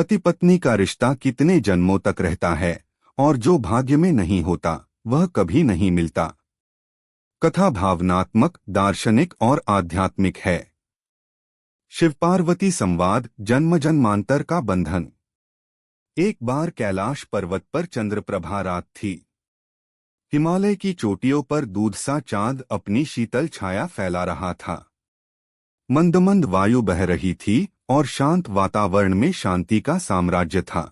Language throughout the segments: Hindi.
पति पत्नी का रिश्ता कितने जन्मों तक रहता है और जो भाग्य में नहीं होता वह कभी नहीं मिलता। कथा भावनात्मक, दार्शनिक और आध्यात्मिक है। शिव पार्वती संवाद, जन्म जन्मांतर का बंधन। एक बार कैलाश पर्वत पर चंद्रप्रभा रात थी। हिमालय की चोटियों पर दूध सा चांद अपनी शीतल छाया फैला रहा था। मंद मंद वायु बह रही थी और शांत वातावरण में शांति का साम्राज्य था।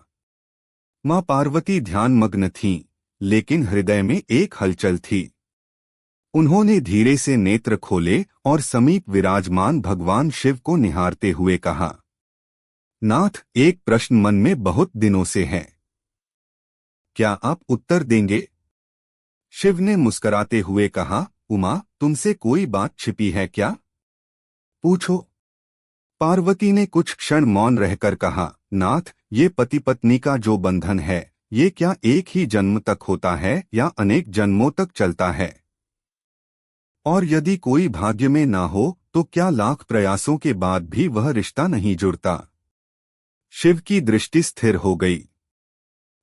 मां पार्वती ध्यानमग्न थीं, लेकिन हृदय में एक हलचल थी। उन्होंने धीरे से नेत्र खोले और समीप विराजमान भगवान शिव को निहारते हुए कहा, नाथ, एक प्रश्न मन में बहुत दिनों से है। क्या आप उत्तर देंगे? शिव ने मुस्कुराते हुए कहा, उमा, तुमसे कोई बात छिपी है क्या? पूछो। पार्वती ने कुछ क्षण मौन रहकर कहा, नाथ, ये पति पत्नी का जो बंधन है, ये क्या एक ही जन्म तक होता है या अनेक जन्मों तक चलता है? और यदि कोई भाग्य में ना हो तो क्या लाख प्रयासों के बाद भी वह रिश्ता नहीं जुड़ता? शिव की दृष्टि स्थिर हो गई।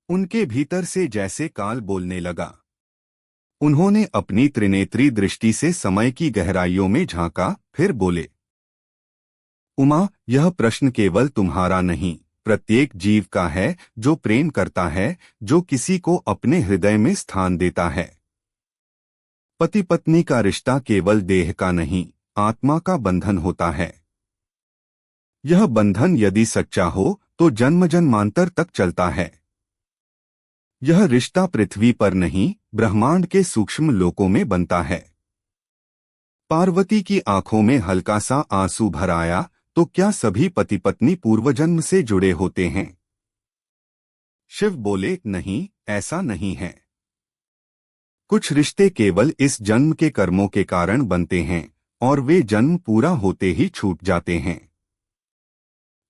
उनके भीतर से जैसे काल बोलने लगा। उन्होंने अपनी त्रिनेत्री दृष्टि से समय की गहराइयों में झांका, फिर बोले, उमा, यह प्रश्न केवल तुम्हारा नहीं, प्रत्येक जीव का है जो प्रेम करता है, जो किसी को अपने हृदय में स्थान देता है। पति पत्नी का रिश्ता केवल देह का नहीं, आत्मा का बंधन होता है। यह बंधन यदि सच्चा हो तो जन्म जन्मांतर तक चलता है। यह रिश्ता पृथ्वी पर नहीं, ब्रह्मांड के सूक्ष्म लोकों में बनता है। पार्वती की आंखों में हल्का सा आंसू भर आया। तो क्या सभी पति पत्नी पूर्वजन्म से जुड़े होते हैं? शिव बोले, नहीं, ऐसा नहीं है। कुछ रिश्ते केवल इस जन्म के कर्मों के कारण बनते हैं और वे जन्म पूरा होते ही छूट जाते हैं।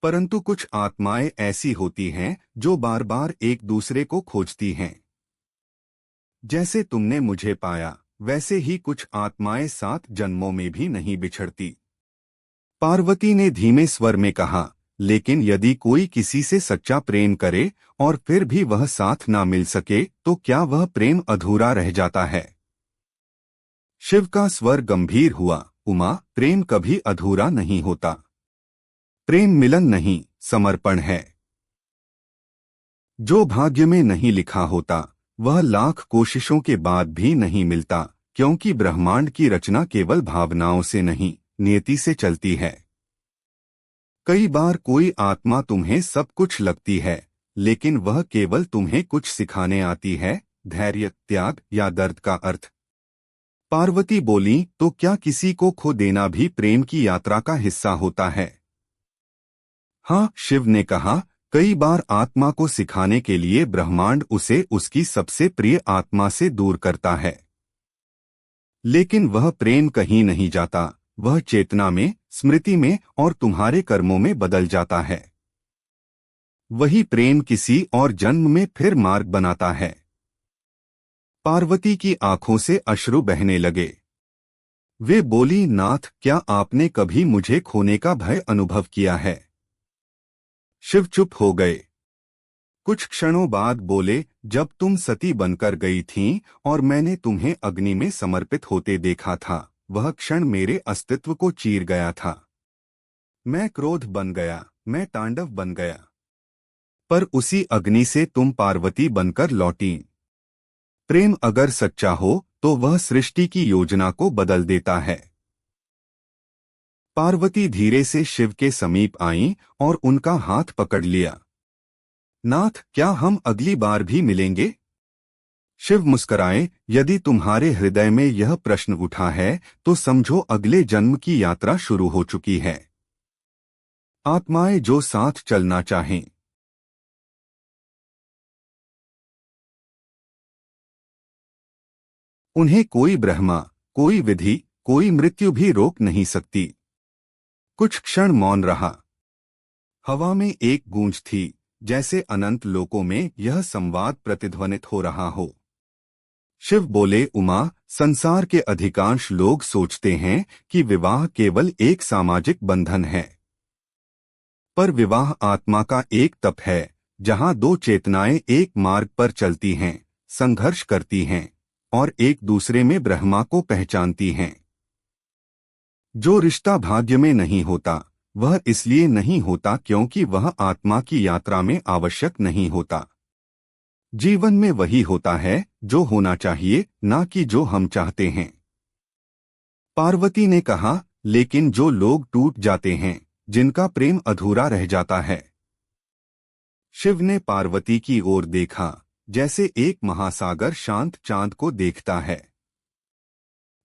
परंतु कुछ आत्माएं ऐसी होती हैं जो बार बार एक दूसरे को खोजती हैं। जैसे तुमने मुझे पाया, वैसे ही कुछ आत्माएं 7 जन्मों में भी नहीं बिछड़ती। पार्वती ने धीमे स्वर में कहा, लेकिन यदि कोई किसी से सच्चा प्रेम करे और फिर भी वह साथ ना मिल सके तो क्या वह प्रेम अधूरा रह जाता है? शिव का स्वर गंभीर हुआ, उमा, प्रेम कभी अधूरा नहीं होता। प्रेम मिलन नहीं, समर्पण है। जो भाग्य में नहीं लिखा होता वह लाख कोशिशों के बाद भी नहीं मिलता, क्योंकि ब्रह्मांड की रचना केवल भावनाओं से नहीं, नियति से चलती है। कई बार कोई आत्मा तुम्हें सब कुछ लगती है, लेकिन वह केवल तुम्हें कुछ सिखाने आती है, धैर्य, त्याग या दर्द का अर्थ। पार्वती बोली, तो क्या किसी को खो देना भी प्रेम की यात्रा का हिस्सा होता है? हाँ, शिव ने कहा, कई बार आत्मा को सिखाने के लिए ब्रह्मांड उसे उसकी सबसे प्रिय आत्मा से दूर करता है। लेकिन वह प्रेम कहीं नहीं जाता, वह चेतना में, स्मृति में और तुम्हारे कर्मों में बदल जाता है। वही प्रेम किसी और जन्म में फिर मार्ग बनाता है। पार्वती की आंखों से अश्रु बहने लगे। वे बोली, नाथ, क्या आपने कभी मुझे खोने का भय अनुभव किया है? शिव चुप हो गए। कुछ क्षणों बाद बोले, जब तुम सती बनकर गई थीं और मैंने तुम्हें अग्नि में समर्पित होते देखा था, वह क्षण मेरे अस्तित्व को चीर गया था। मैं क्रोध बन गया, मैं तांडव बन गया। पर उसी अग्नि से तुम पार्वती बनकर लौटी। प्रेम अगर सच्चा हो तो वह सृष्टि की योजना को बदल देता है। पार्वती धीरे से शिव के समीप आईं और उनका हाथ पकड़ लिया। नाथ, क्या हम अगली बार भी मिलेंगे? शिव मुस्कुराए, यदि तुम्हारे हृदय में यह प्रश्न उठा है तो समझो अगले जन्म की यात्रा शुरू हो चुकी है। आत्माएं जो साथ चलना चाहें, उन्हें कोई ब्रह्मा, कोई विधि, कोई मृत्यु भी रोक नहीं सकती। कुछ क्षण मौन रहा। हवा में एक गूंज थी, जैसे अनंत लोकों में यह संवाद प्रतिध्वनित हो रहा हो। शिव बोले, उमा, संसार के अधिकांश लोग सोचते हैं कि विवाह केवल एक सामाजिक बंधन है। पर विवाह आत्मा का एक तप है जहां दो चेतनाएं एक मार्ग पर चलती हैं, संघर्ष करती हैं और एक दूसरे में ब्रह्मा को पहचानती हैं। जो रिश्ता भाग्य में नहीं होता वह इसलिए नहीं होता क्योंकि वह आत्मा की यात्रा में आवश्यक नहीं होता। जीवन में वही होता है जो होना चाहिए, ना कि जो हम चाहते हैं। पार्वती ने कहा, लेकिन जो लोग टूट जाते हैं, जिनका प्रेम अधूरा रह जाता है। शिव ने पार्वती की ओर देखा, जैसे एक महासागर शांत चांद को देखता है।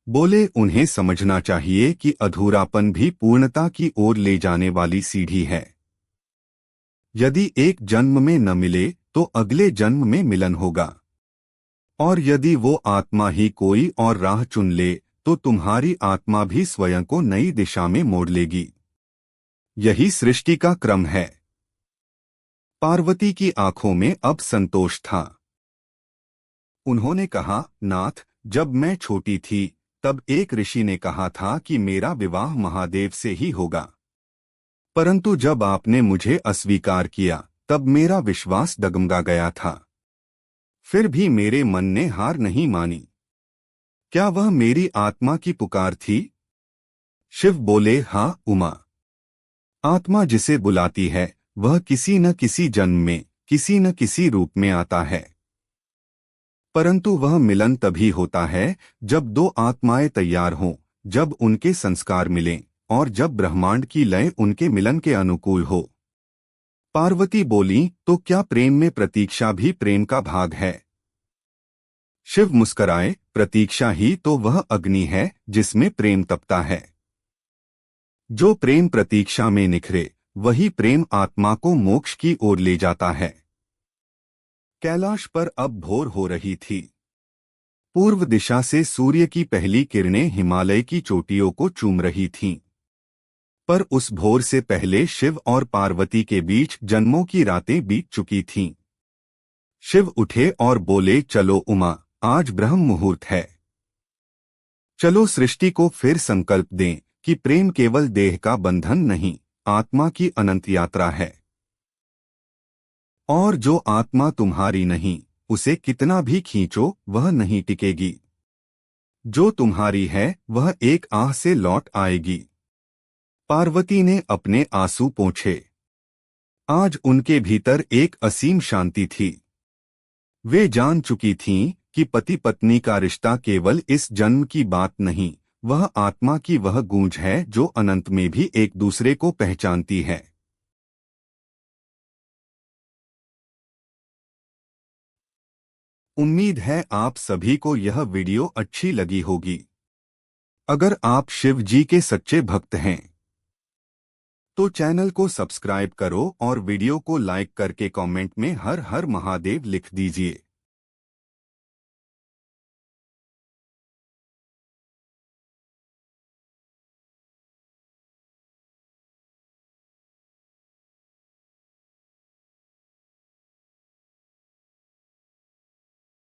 बोले, उन्हें समझना चाहिए कि अधूरापन भी पूर्णता की ओर ले जाने वाली सीढ़ी है। यदि एक जन्म में न मिले तो अगले जन्म में मिलन होगा, और यदि वो आत्मा ही कोई और राह चुन ले तो तुम्हारी आत्मा भी स्वयं को नई दिशा में मोड़ लेगी। यही सृष्टि का क्रम है। पार्वती की आंखों में अब संतोष था। उन्होंने कहा, नाथ, जब मैं छोटी थी तब एक ऋषि ने कहा था कि मेरा विवाह महादेव से ही होगा, परंतु जब आपने मुझे अस्वीकार किया तब मेरा विश्वास डगमगा गया था। फिर भी मेरे मन ने हार नहीं मानी। क्या वह मेरी आत्मा की पुकार थी? शिव बोले, हाँ उमा। आत्मा जिसे बुलाती है वह किसी न किसी जन्म में किसी न किसी रूप में आता है, परंतु वह मिलन तभी होता है जब दो आत्माएं तैयार हों, जब उनके संस्कार मिलें और जब ब्रह्मांड की लय उनके मिलन के अनुकूल हो। पार्वती बोली, तो क्या प्रेम में प्रतीक्षा भी प्रेम का भाग है? शिव मुस्कराए, प्रतीक्षा ही तो वह अग्नि है जिसमें प्रेम तपता है। जो प्रेम प्रतीक्षा में निखरे वही प्रेम आत्मा को मोक्ष की ओर ले जाता है। कैलाश पर अब भोर हो रही थी। पूर्व दिशा से सूर्य की पहली किरणें हिमालय की चोटियों को चूम रही थीं। पर उस भोर से पहले शिव और पार्वती के बीच जन्मों की रातें बीत चुकी थीं। शिव उठे और बोले, चलो उमा, आज ब्रह्म मुहूर्त है। चलो सृष्टि को फिर संकल्प दें कि प्रेम केवल देह का बंधन नहीं, आत्मा की अनंत यात्रा है। और जो आत्मा तुम्हारी नहीं, उसे कितना भी खींचो वह नहीं टिकेगी। जो तुम्हारी है वह एक आह से लौट आएगी। पार्वती ने अपने आंसू पोंछे। आज उनके भीतर एक असीम शांति थी। वे जान चुकी थीं कि पति पत्नी का रिश्ता केवल इस जन्म की बात नहीं, वह आत्मा की वह गूंज है जो अनंत में भी एक दूसरे को पहचानती है। उम्मीद है आप सभी को यह वीडियो अच्छी लगी होगी। अगर आप शिव जी के सच्चे भक्त हैं तो चैनल को सब्सक्राइब करो और वीडियो को लाइक करके कमेंट में हर हर महादेव लिख दीजिए।